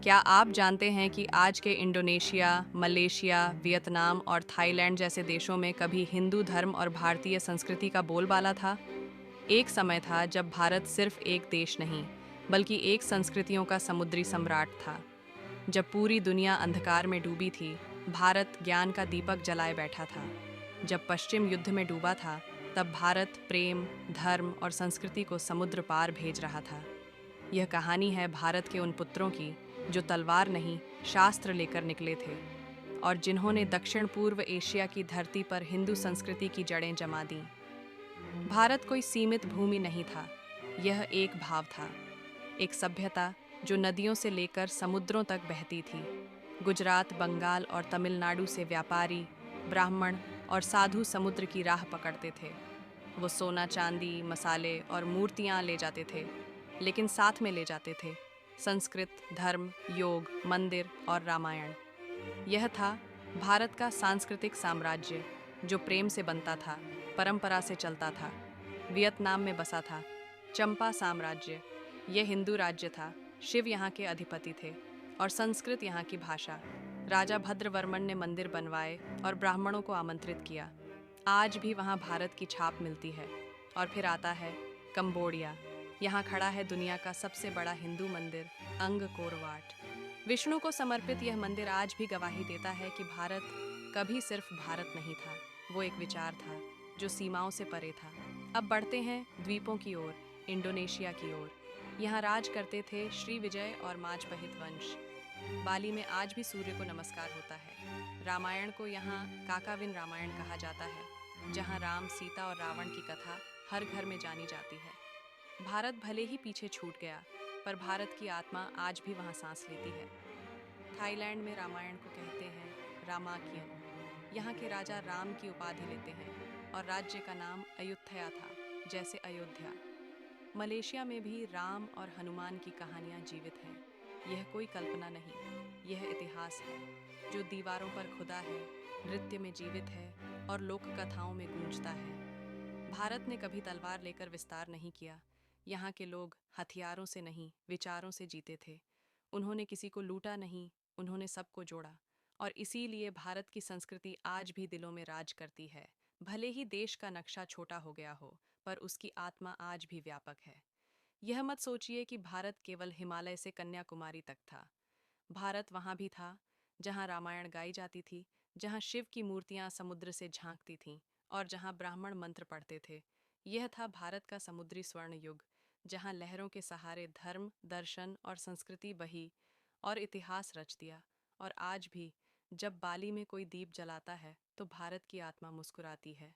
क्या आप जानते हैं कि आज के इंडोनेशिया, मलेशिया, वियतनाम और थाईलैंड जैसे देशों में कभी हिंदू धर्म और भारतीय संस्कृति का बोलबाला था? एक समय था जब भारत सिर्फ एक देश नहीं, बल्कि एक संस्कृतियों का समुद्री सम्राट था। जब पूरी दुनिया अंधकार में डूबी थी, भारत ज्ञान का दीपक जलाए बैठा था। जब पश्चिम युद्ध में डूबा था, तब भारत प्रेम, धर्म और संस्कृति को समुद्र पार भेज रहा था। यह कहानी है भारत के उन पुत्रों की जो तलवार नहीं, शास्त्र लेकर निकले थे और जिन्होंने दक्षिण पूर्व एशिया की धरती पर हिंदू संस्कृति की जड़ें जमा दीं। भारत कोई सीमित भूमि नहीं था, यह एक भाव था, एक सभ्यता जो नदियों से लेकर समुद्रों तक बहती थी। गुजरात, बंगाल और तमिलनाडु से व्यापारी, ब्राह्मण और साधु समुद्र की राह पकड़ते थे। वो सोना, चांदी, मसाले और मूर्तियां ले जाते थे, लेकिन साथ में ले जाते थे संस्कृत, धर्म, योग, मंदिर और रामायण। यह था भारत का सांस्कृतिक साम्राज्य जो प्रेम से बनता था, परंपरा से चलता था। वियतनाम में बसा था चंपा साम्राज्य। यह हिंदू राज्य था, शिव यहाँ के अधिपति थे और संस्कृत यहाँ की भाषा। राजा भद्रवर्मन ने मंदिर बनवाए और ब्राह्मणों को आमंत्रित किया। आज भी वहाँ भारत की छाप मिलती है। और फिर आता है कंबोडिया। यहाँ खड़ा है दुनिया का सबसे बड़ा हिंदू मंदिर, अंगकोर वाट। विष्णु को समर्पित यह मंदिर आज भी गवाही देता है कि भारत कभी सिर्फ भारत नहीं था, वो एक विचार था जो सीमाओं से परे था। अब बढ़ते हैं द्वीपों की ओर, इंडोनेशिया की ओर। यहाँ राज करते थे श्री विजय और माजपहित वंश। बाली में आज भी सूर्य को नमस्कार होता है। रामायण को यहाँ काकाविन रामायण कहा जाता है, जहाँ राम, सीता और रावण की कथा हर घर में जानी जाती है। भारत भले ही पीछे छूट गया, पर भारत की आत्मा आज भी वहाँ सांस लेती है। थाईलैंड में रामायण को कहते हैं रामाकियन। यहाँ के राजा राम की उपाधि लेते हैं और राज्य का नाम अयुत्थया था, जैसे अयोध्या। मलेशिया में भी राम और हनुमान की कहानियाँ जीवित हैं। यह कोई कल्पना नहीं, यह इतिहास है जो दीवारों पर खुदा है, नृत्य में जीवित है और लोक कथाओं में गूंजता है। भारत ने कभी तलवार लेकर विस्तार नहीं किया। यहाँ के लोग हथियारों से नहीं, विचारों से जीते थे। उन्होंने किसी को लूटा नहीं, उन्होंने सबको जोड़ा। और इसीलिए भारत की संस्कृति आज भी दिलों में राज करती है। भले ही देश का नक्शा छोटा हो गया हो, पर उसकी आत्मा आज भी व्यापक है। यह मत सोचिए कि भारत केवल हिमालय से कन्याकुमारी तक था। भारत वहाँ भी था जहाँ रामायण गाई जाती थी, जहाँ शिव की मूर्तियाँ समुद्र से झांकती थीं और जहाँ ब्राह्मण मंत्र पढ़ते थे। यह था भारत का समुद्री स्वर्ण युग, जहाँ लहरों के सहारे धर्म, दर्शन और संस्कृति बही और इतिहास रच दिया। और आज भी जब बाली में कोई दीप जलाता है तो भारत की आत्मा मुस्कुराती है।